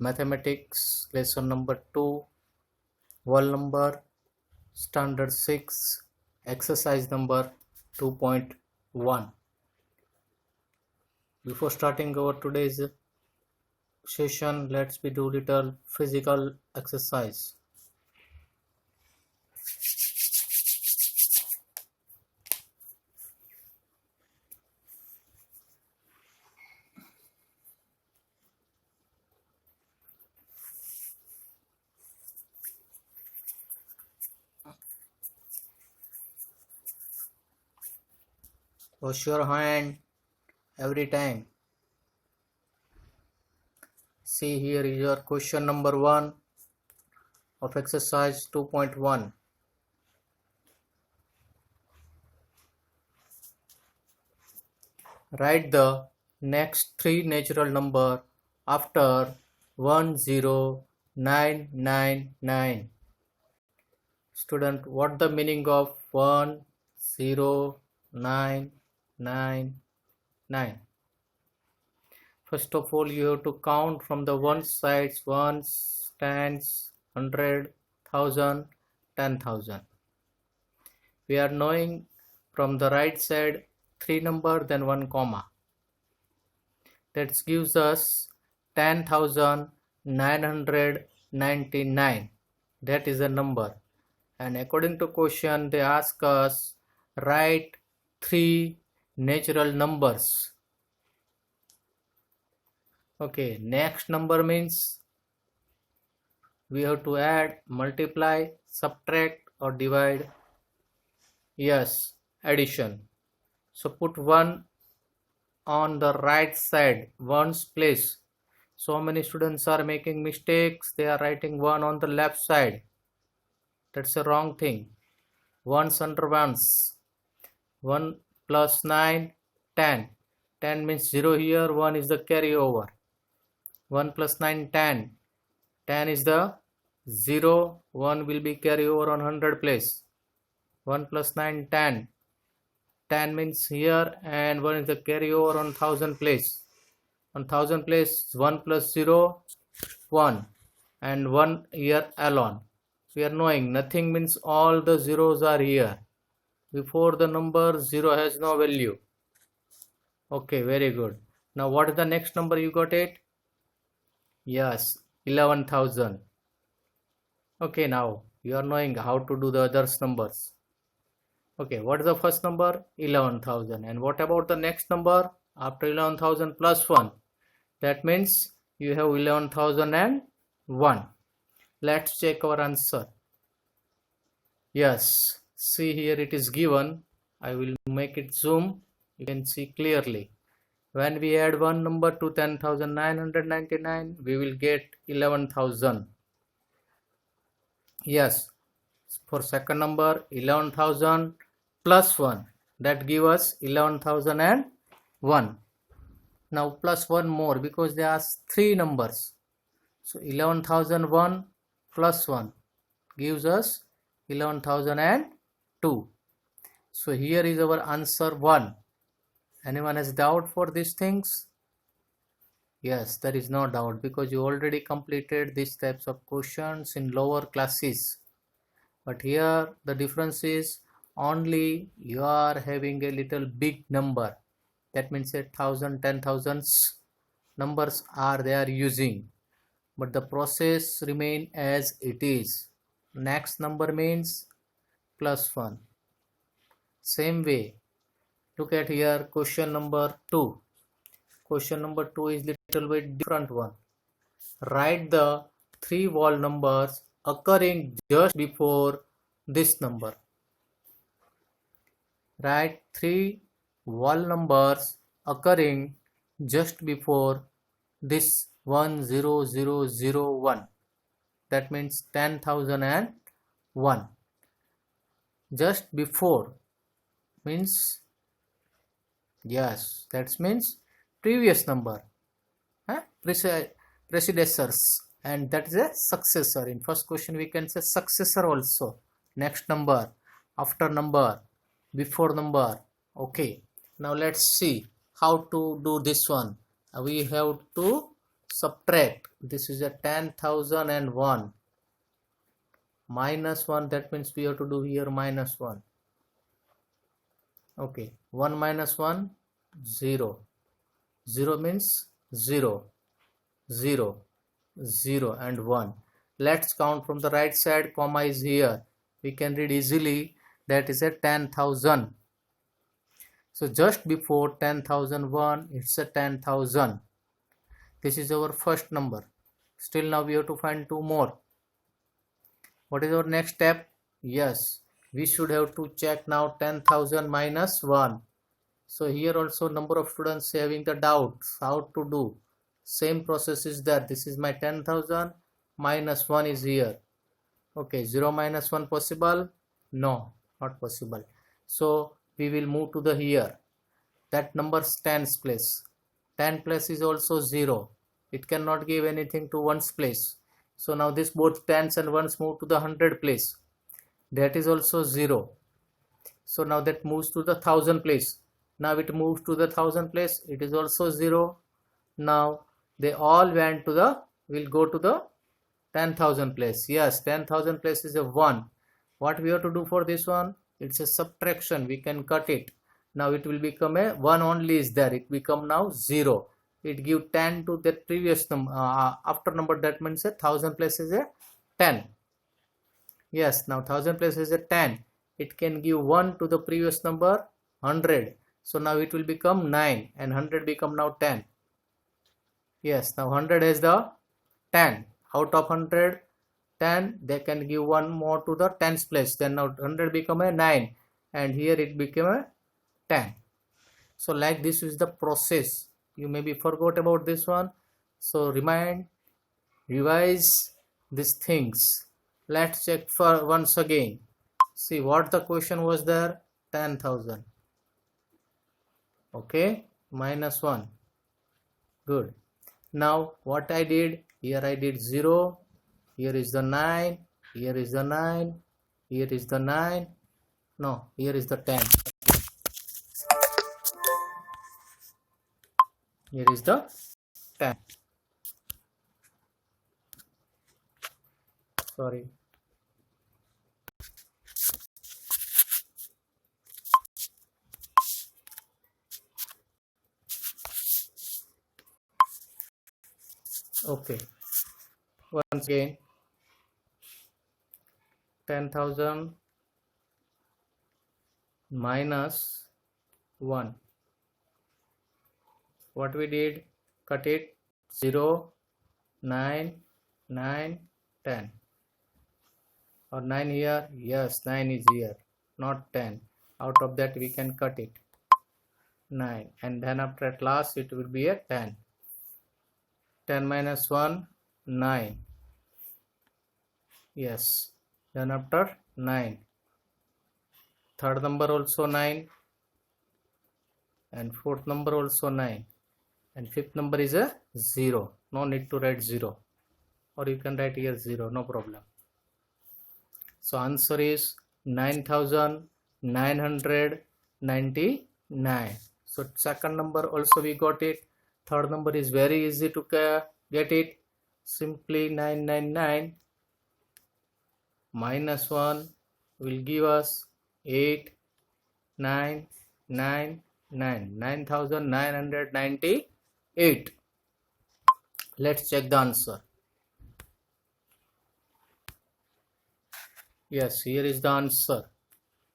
Mathematics lesson number 2, wall number, standard 6, exercise number 2.1. Before starting our today's session, let's do little physical exercise. Wash your hand every time. See, here is your question number 1 of exercise 2.1. Write the next 3 natural number after 10999. Student, what the meaning of 10999? First of all, you have to count from the one sides: ones, tens, 100, 1000, 10,000. We are knowing from the right side 3 number, then 1 comma. That gives us 10,999. That is the number. And according to question, they ask us write 3 natural numbers. Okay, next number means we have to add, multiply, subtract or divide. Yes, addition. So put 1 on the right side, 1's place. So many students are making mistakes. They are writing 1 on the left side. That's a wrong thing. 1's under 1's. 1 plus 9, 10. 10 means 0 here, 1 is the carryover. 1 plus 9, 10. 10 is the 0, 1 will be carryover on 100 place. 1 plus 9, 10. 10 means here, and 1 is the carryover on 1000 place. On 1000 place, 1 plus 0, 1, and 1 here alone. We are knowing nothing means all the zeros are here. Before the number 0 has no value. Okay, very good. Now what is the next number? You got it? Yes, 11,000. Okay, now you are knowing how to do the others numbers. Okay, what is the first number? 11,000. And what about the next number? After 11,000 plus 1. That means you have 11,001. Let's check our answer. Yes, see here it is given. I will make it zoom. You can see clearly. When we add one number to 10,999, we will get 11,000. Yes, for second number 11,000 plus 1, that gives us 11,001. Now plus 1 more, because they ask 3 numbers. So 11,001 plus 1 gives us 11,002. So here is our answer 1. Anyone has doubt for these things? Yes, there is no doubt, because you already completed these types of questions in lower classes. But here the difference is only you are having a little big number. That means 1,000, 10,000 numbers they are using. But the process remain as it is. Next number means plus 1. Same way. Look at here question number 2. Question number 2 is little bit different one. Write the 3 wall numbers occurring just before this number. Write 3 wall numbers occurring just before this 10001. That means 10,001. Just before means, yes, that means previous number, predecessors, and that is a successor. In first question we can say successor also. Next number, after number, before number. Okay, now let's see how to do this one. We have to subtract. This is a 10,001 minus 1. That means we have to do here minus 1. Okay, 1 minus 1, 0. 0 means 0, 0, 0 and 1. Let's count from the right side. Comma is here. We can read easily. That is a 10,000. So just before 10,001, it's a 10,000. This is our first number. Still now we have to find two more. What is our next step? Yes, we should have to check now 10,000 minus 1. So here also number of students having the doubts how to do. Same process is there. This is my 10,000 minus 1 is here. Okay, 0 minus 1 possible? No, not possible. So we will move to the here. That number stands place. 10 place is also 0. It cannot give anything to 1's place. So now this both 10s and 1s move to the 100 place. That is also 0. So now that moves to the 1000 place. Now it moves to the 1000 place. It is also 0. Now they all went to the, will go to the 10,000 place. Yes, 10,000 place is a 1. What we have to do for this one? It's a subtraction. We can cut it. Now it will become a 1 only is there. It become now 0. It give 10 to the previous number. After number, that means a 1000 place is a 10. Yes, now 1000 place is a 10. It can give 1 to the previous number 100. So now it will become 9 and 100 become now 10. Yes, now 100 is the 10. Out of 100, 10, they can give 1 more to the 10's place. Then now 100 become a 9 and here it became a 10. So like this is the process. You maybe forgot about this one. So revise these things. Let's check for once again. See what the question was there. 10,000. Okay, minus 1. Good. Now what I did, here I did 0. Here is the 9. Here is the 9. Here is the 9. No, here is the 10. Here is the 10. Sorry. Okay. Once again, 10,000 minus 1. What we did? Cut it. 0, 9, 9, 10. Or 9 here? Yes, 9 is here, not 10. Out of that we can cut it. 9. And then after at last it will be a 10. 10 minus 1, 9. Yes. Then after 9. Third number also 9. And fourth number also 9. And fifth number is a 0. No need to write 0. Or you can write here 0. No problem. So answer is 9,999. So second number also we got it. Third number is very easy to get it. Simply 999 minus 1 will give us 8,999. 9,998. Let's check the answer. Yes, here is the answer.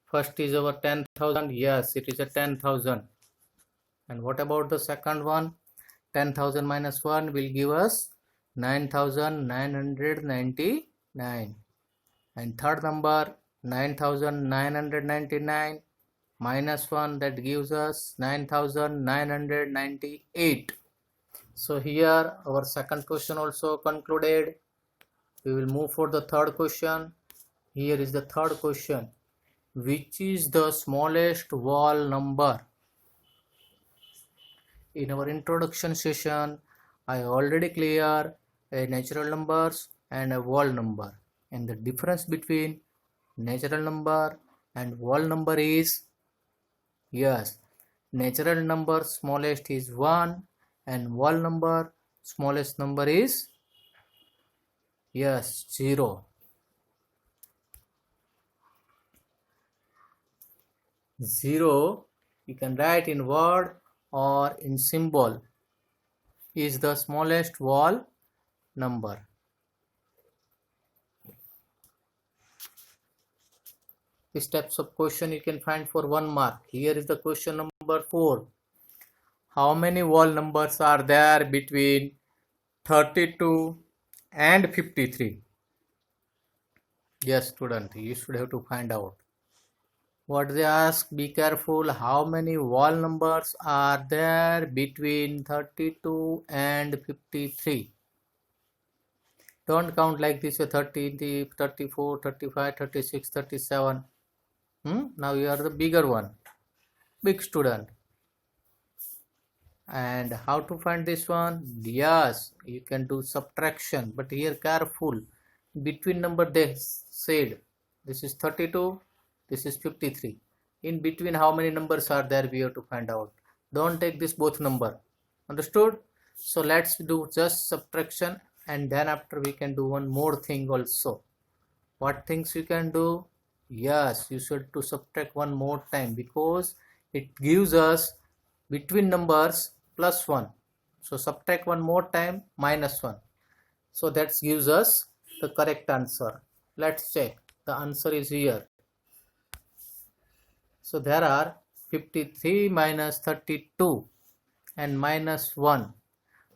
First is our 10,000. Yes, it is a 10,000. And what about the second one? 10,000 minus 1 will give us 9,999. And third number 9,999 minus 1, that gives us 9,998. So here our second question also concluded. We will move for the third question. Here is the third question. Which is the smallest whole number? In our introduction session, I already clear a natural numbers and a whole number. And the difference between natural number and whole number is, yes, natural number smallest is 1 and whole number Smallest number is, yes, 0. 0, you can write in word or in symbol, is the smallest whole number. These types of question you can find for 1 mark. Here is the question number 4. How many whole numbers are there between 32 and 53? Yes, student, you should have to find out. What they ask, be careful, how many whole numbers are there between 32 and 53? Don't count like this, 30, 34, 35, 36, 37. Now you are the bigger one, big student. And how to find this one? Yes, you can do subtraction, but here careful. Between number they said, this is 32, this is 53. In between how many numbers are there, we have to find out. Don't take this both number. Understood? So let's do just subtraction, and then after we can do one more thing also. What things you can do? Yes, you should to subtract one more time, because it gives us between numbers plus 1. So subtract one more time, minus 1. So that gives us the correct answer. Let's check. The answer is here. So there are 53 minus 32 and minus 1.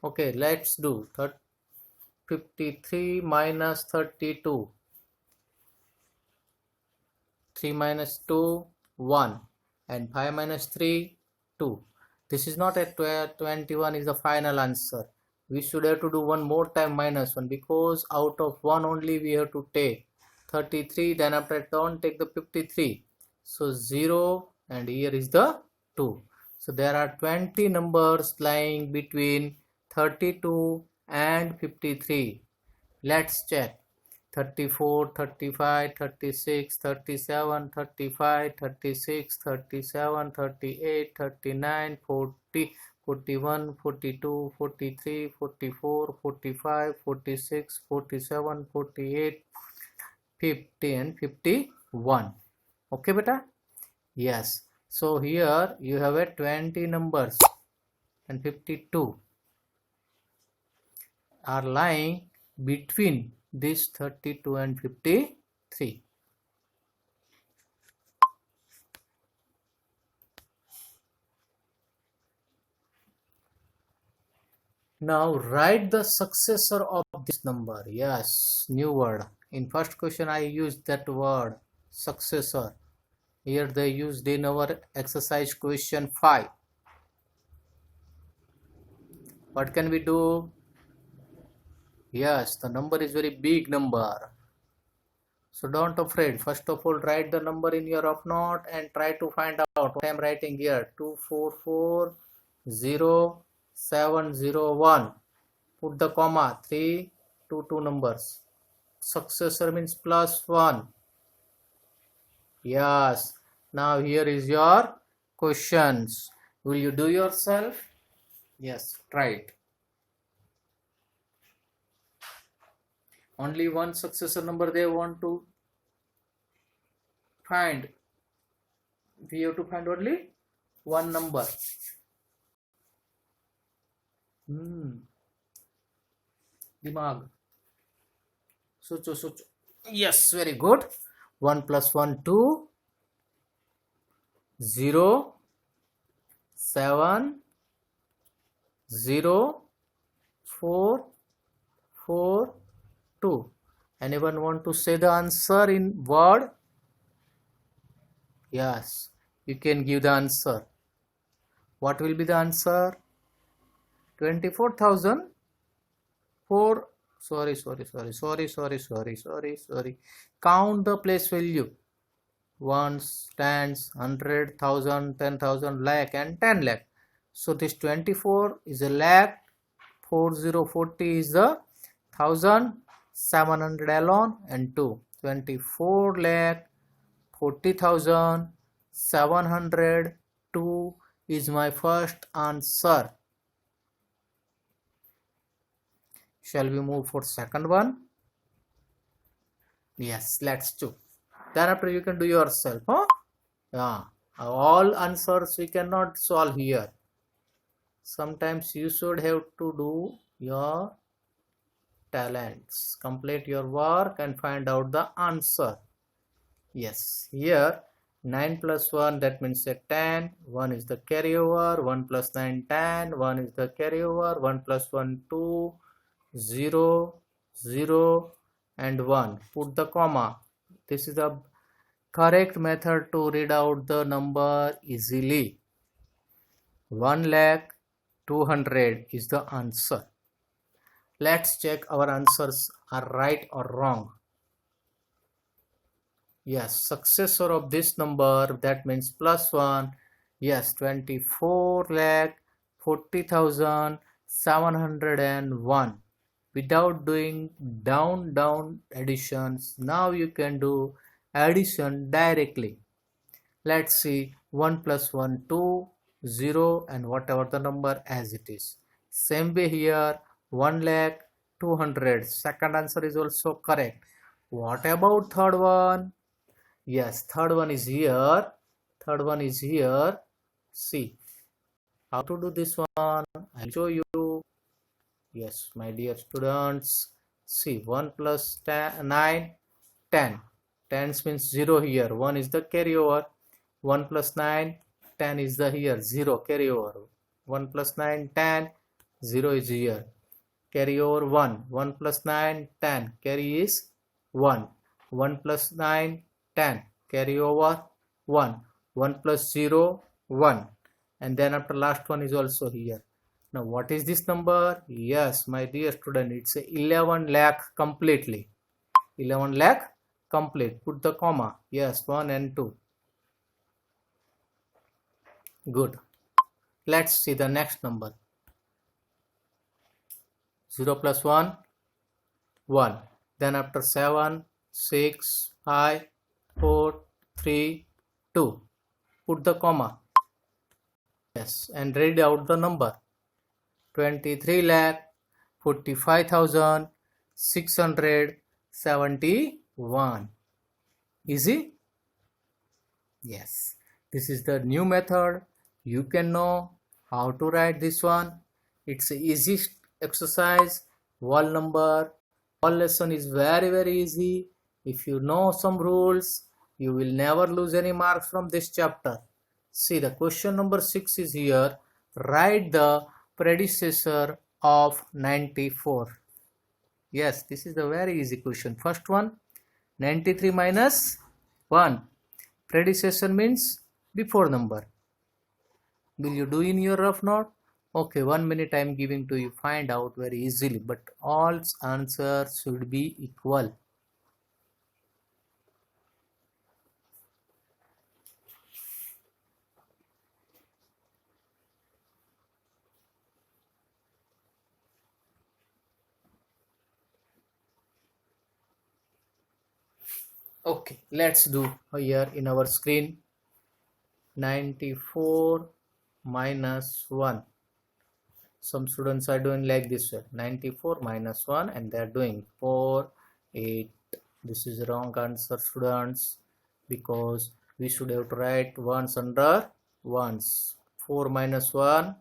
Okay, let's do 53 minus 32. 3 minus 2, 1. And 5 minus 3, 2. This is not at 21 is the final answer. We should have to do one more time minus 1, because out of 1 only we have to take 33, then after don't take the 53. So 0, and here is the 2. So there are 20 numbers lying between 32 and 53. Let's check. 34, 35, 36, 37, 35, 36, 37, 38, 39, 40, 41, 42, 43, 44, 45, 46, 47, 48, 50 and 51. Okay, beta? Yes. So here you have a 20 numbers and 52 are lying between this 32 and 53. Now write the successor of this number. Yes, new word. In first question I used that word, successor. Here they used in our exercise question 5. What can we do? Yes, the number is very big number. So don't afraid. First of all, write the number in your of note and try to find out what I am writing here. 24400701. Put the comma. 3 to 2 numbers. Successor means plus 1. Yes. Now here is your questions. Will you do yourself? Yes, try it. Only one successor number they want to find. We have to find only one number. Dimag. Socho. Yes, very good. 1 plus 1, 2. 0, 7, 0, 4, 4, 2. Anyone want to say the answer in word? Yes, you can give the answer. What will be the answer? 24,000. Sorry. Count the place value. Ones, tens, 100, 1000, 10,000, lakh and 10 lakh. So this 24 is a lakh, 4040 is the 1000, 700 alone and 2. 24 lakh 40,000 702 is my first answer. Shall we move for second one? Yes, let's do. Then after you can do yourself. Yeah, all answers we cannot solve here. Sometimes you should have to do your talents. Complete your work and find out the answer. Yes, here 9 plus 1, that means a 10. 1 is the carryover. 1 plus 9, 10. 1 is the carryover. 1 plus 1, 2. 0, 0 and 1. Put the comma. This is the correct method to read out the number easily. 1,200,000 is the answer. Let's check our answers are right or wrong. Yes, successor of this number, that means plus 1. Yes, 24,40,701. Without doing down additions, now you can do addition directly. Let's see, 1 plus 1, 2, 0 and whatever the number as it is. Same way here, 1,200,000. Second answer is also correct. What about third one? Yes, third one is here. Third one is here. See how to do this one. I'll show you. Yes, my dear students. See, 1 plus 10, 9, 10. 10 means 0 here. 1 is the carryover. 1 plus 9, 10 is the here. 0 carryover. 1 plus 9, 10. 0 is here. Carry over 1. 1 plus 9, 10. Carry is 1. 1 plus 9, 10. Carry over 1. 1 plus 0, 1. And then after last one is also here. Now what is this number? Yes, my dear student, it's a 11 lakh completely. 11 lakh complete. Put the comma. Yes, 1 and 2. Good. Let's see the next number. 0 plus 1, 1. Then after 7, 6, 5, 4, 3, 2. Put the comma. Yes, and read out the number. 23,45,671. Easy? Yes. This is the new method. You can know how to write this one. It's an easy exercise. Wall number. Wall lesson is very easy. If you know some rules, you will never lose any marks from this chapter. See, the question number 6 is here. Write the predecessor of 94. Yes, this is the very easy question. First one, 93 minus 1. Predecessor means before number. Will you do in your rough note? Okay, 1 minute I am giving to you. Find out very easily, but all answers should be equal. Okay, let's do here in our screen. 94 minus 1. Some students are doing like this way. 94 minus 1 and they are doing 4, 8. This is wrong answer, students, because we should have to write ones under ones. 4 minus 1,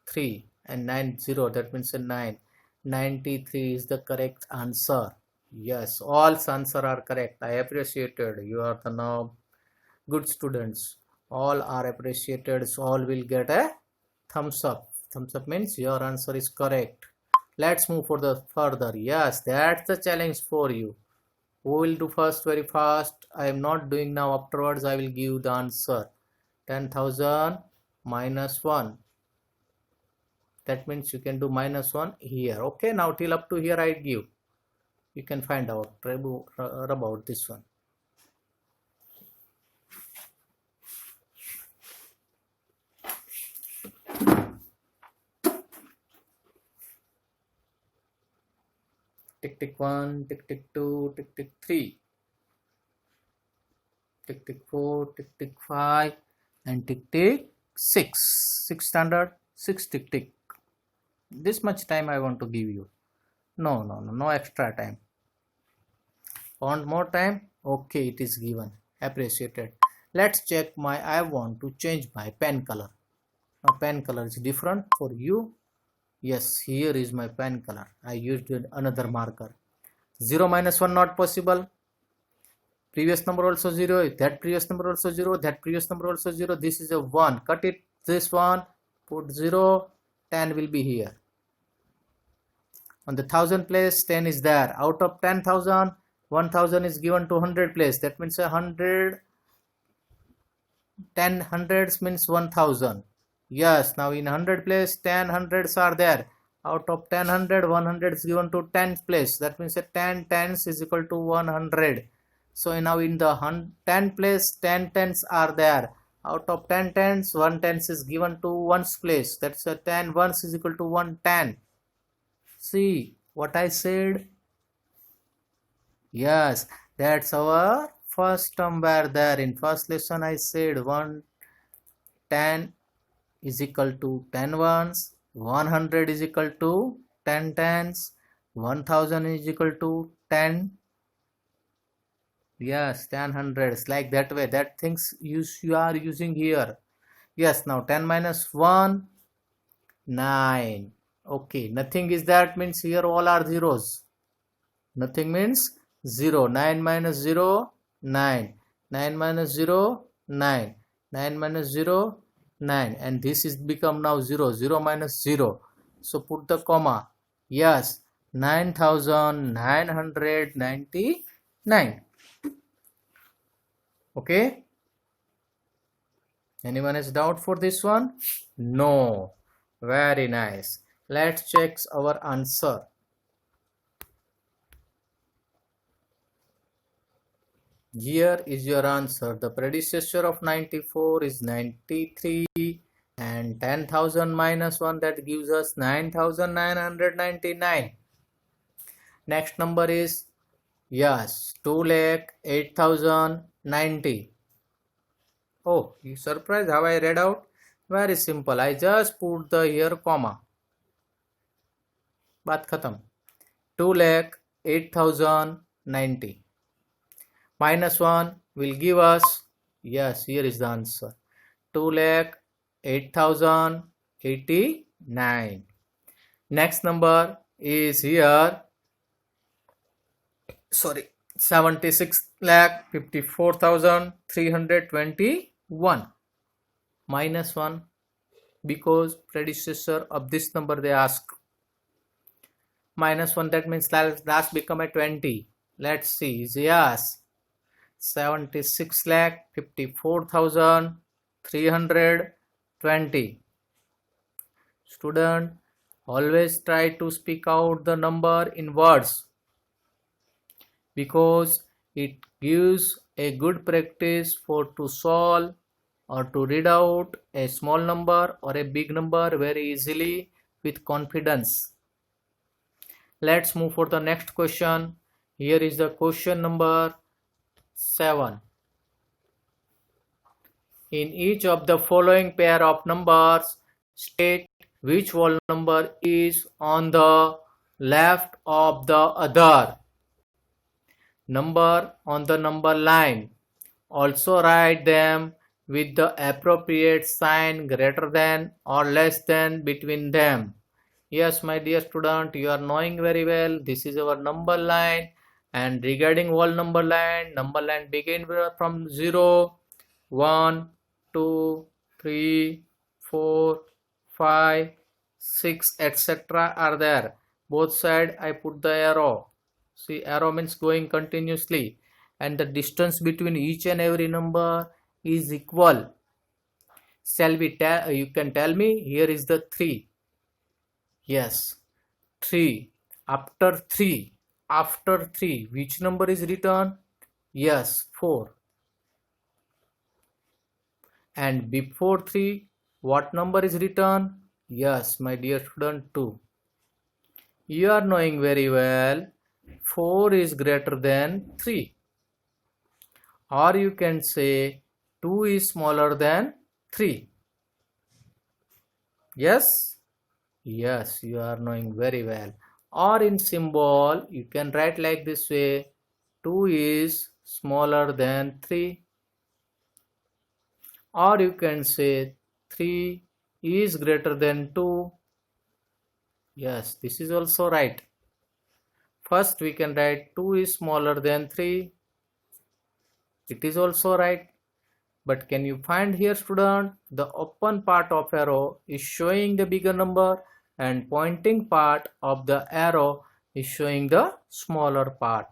3 and 9, 0. That means a 9. 93 is the correct answer. Yes, all answers are correct. I appreciated. You are the now good students. All are appreciated. So all will get a thumbs up. Thumbs up means your answer is correct. Let's move for the further. Yes, that's the challenge for you. Who will do first very fast? I am not doing now. Afterwards, I will give the answer. 10,000 minus 1. That means you can do minus 1 here. Okay, now till up to here I give. You can find out about this one. Tick tick 1, tick tick 2, tick tick 3, tick tick 4, tick tick 5 and tick tick 6. 6 standard, 6 tick tick. This much time I want to give you. No extra time. Want more time? Okay, it is given. Appreciated. Let's check I want to change my pen color. Now pen color is different for you. Yes, here is my pen color. I used another marker. 0 minus 1 not possible. Previous number also 0. That previous number also 0. That previous number also 0. This is a 1. Cut it. This one. Put 0. 10 will be here. On the 1000 place, 10 is there. Out of 10,000, 1000 is given to 100 place. That means 100. 10 hundreds means 1000. Yes, now in 100 place, 10 hundreds are there. Out of 10 hundred, 100 is given to 10 place. That means 10 tens is equal to 100. So now in the 10 place, 10 tens are there. Out of 10 tens, 1 tens is given to 1's place. That's a 10 ones is equal to 1 10. See what I said? Yes, that's our first term were there. In first lesson I said 10 is equal to 10 ones, 100 is equal to 10 tens, 1000 is equal to 10. Yes, 10 hundreds, like that way. That things you are using here. Yes, now 10 minus 1, 9. Okay, nothing is that means here all are zeros. Nothing means 0. 9 minus 0, 9. 9 minus 0, 9. 9 minus 0, 9. And this is become now 0. 0 minus 0. So put the comma. Yes, 9,999. Okay. Anyone has doubt for this one? No. Very nice. Let's check our answer. Here is your answer. The predecessor of 94 is 93, and 10,000 minus 1, that gives us 9,999. Next number is, yes, 2,08,090. Oh, you surprised how I read out? Very simple. I just put the here comma. Baat khatam. 2,08,090. Minus 1 will give us, yes, here is the answer. 2,08,089. Next number is here, 76,54,321. Minus 1 because predecessor of this number they ask. Minus 1, that means last become a 20. Let's see. Yes, 76,54,320. Student, always try to speak out the number in words, because it gives a good practice for to solve or to read out a small number or a big number very easily with confidence. Let's move for the next question. Here is the question number 7. In each of the following pair of numbers, state which whole number is on the left of the other number on the number line. Also write them with the appropriate sign greater than or less than between them. Yes, my dear student, you are knowing very well this is our number line, and regarding whole number line begin from 0, 1, 2, 3, 4, 5, 6, etc. are there. Both side I put the arrow. See, arrow means going continuously, and the distance between each and every number is equal. Shall we tell? You can tell me. Here is the 3. Yes, 3. After 3, which number is written? Yes, 4. And before 3, what number is written? Yes, my dear student, 2. You are knowing very well 4 is greater than 3. Or you can say 2 is smaller than 3. Yes? Yes, you are knowing very well. or in symbol you can write like this way: 2 is smaller than 3, or you can say 3 is greater than 2. Yes, this is also right. First we can write 2 is smaller than 3. It is also right. But can you find here, student, the open part of arrow is showing the bigger number and pointing part of the arrow is showing the smaller part.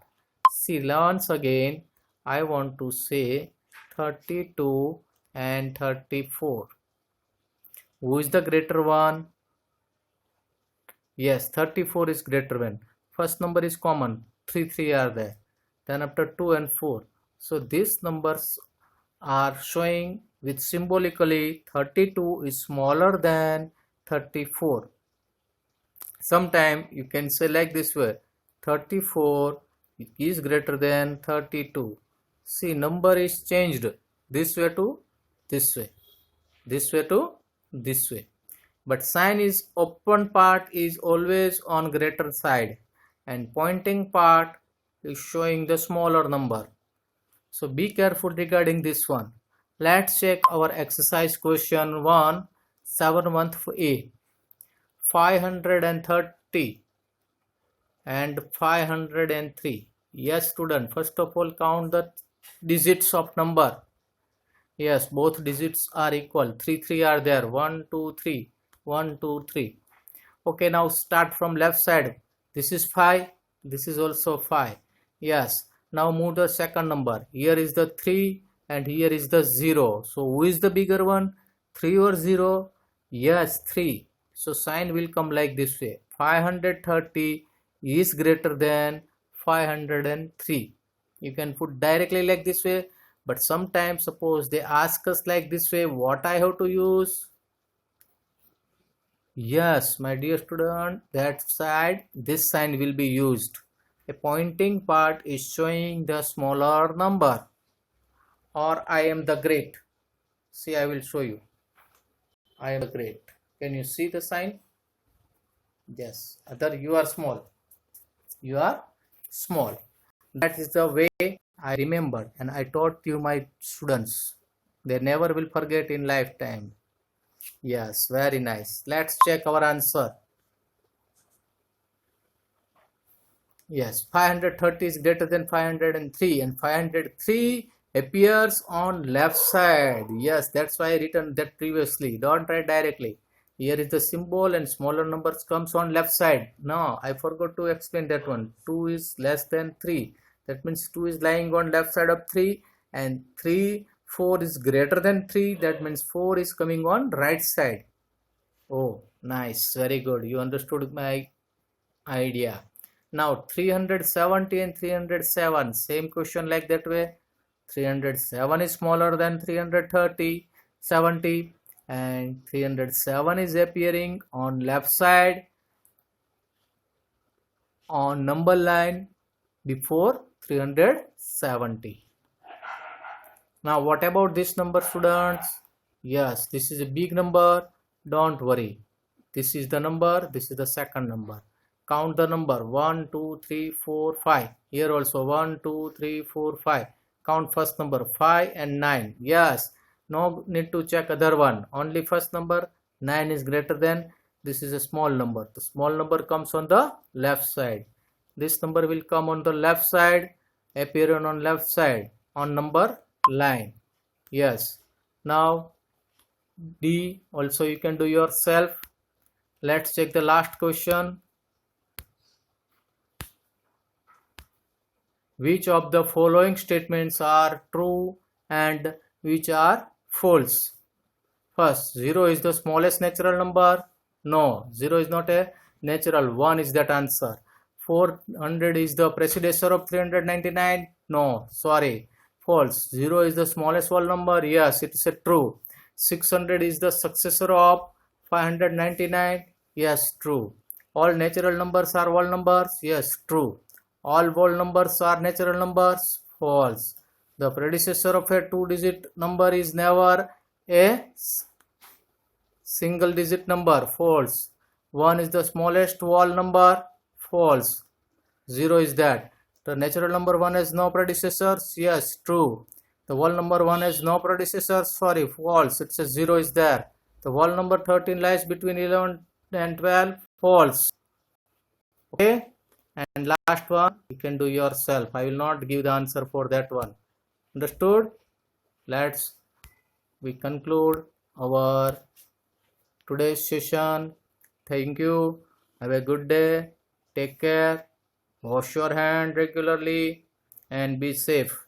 See, once again I want to say 32 and 34. Who is the greater one? Yes, 34 is greater one. First number is common, 3 are there. Then after 2 and 4. So these numbers are showing with symbolically 32 is smaller than 34. Sometime you can say like this way: 34 is greater than 32. See, number is changed this way to this way, this way to this way. But sign is open part is always on greater side and pointing part is showing the smaller number. So be careful regarding this one. Let's check our exercise question 1, 7th A. 530 and 503. Yes, student. First of all, count the digits of number. Yes, both digits are equal. 3 are there. 1, 2, 3. 1, 2, 3. Okay, now start from left side. This is 5. This is also 5. Yes. Now move the second number. Here is the 3 and here is the 0. So who is the bigger one? 3 or 0? Yes, 3. So sign will come like this way: 530 is greater than 503. You can put directly like this way, but sometimes suppose they ask us like this way, what I have to use? Yes, my dear student, that side this sign will be used. A pointing part is showing the smaller number, or I am the great. See, I will show you. I am the great. Can you see the sign? Yes. Other, you are small. You are small. That is the way I remembered and I taught you my students. They never will forget in lifetime. Yes, very nice. Let's check our answer. Yes, 530 is greater than 503 and 503 appears on left side. Yes, that's why I written that previously. Don't write directly. Here is the symbol and smaller numbers comes on left side. No, I forgot to explain that one. 2 is less than 3. That means 2 is lying on left side of 3 and 4 is greater than 3. That means 4 is coming on right side. Oh, nice. Very good. You understood my idea. Now 370 and 307. Same question like that way. 307 is smaller than 370 and 307 is appearing on left side on number line before 370. Now what about this number, students? Yes, this is a big number. Don't worry. This is the number. This is the second number. Count the number 1, 2, 3, 4, 5. Here also 1, 2, 3, 4, 5. Count first number 5 and 9. Yes, no need to check other one. Only first number 9 is greater than. This is a small number. The small number comes on the left side. This number will come on the left side, appear on left side on number line. Yes. Now D also you can do yourself. Let's check the last question. Which of the following statements are true and which are false? First, 0 is the smallest natural number. No, 0 is not a natural. 1 is that answer. 400 is the predecessor of 399. No, sorry, false. 0 is the smallest whole number. Yes, it is a true. 600 is the successor of 599. Yes, true. All natural numbers are whole numbers. Yes, true. All whole numbers are natural numbers. False. The predecessor of a two-digit number is never a single-digit number. False. 1 is the smallest whole number. false. 0 is that. The natural number 1 has no predecessors. Yes, true. The whole number 1 has no predecessors. Sorry, false. It says 0 is there. The whole number 13 lies between 11 and 12. False. Okay. And last one, you can do yourself. I will not give the answer for that one. Understood? We conclude our today's session. Thank you. Have a good day. Take care. Wash your hand regularly and be safe.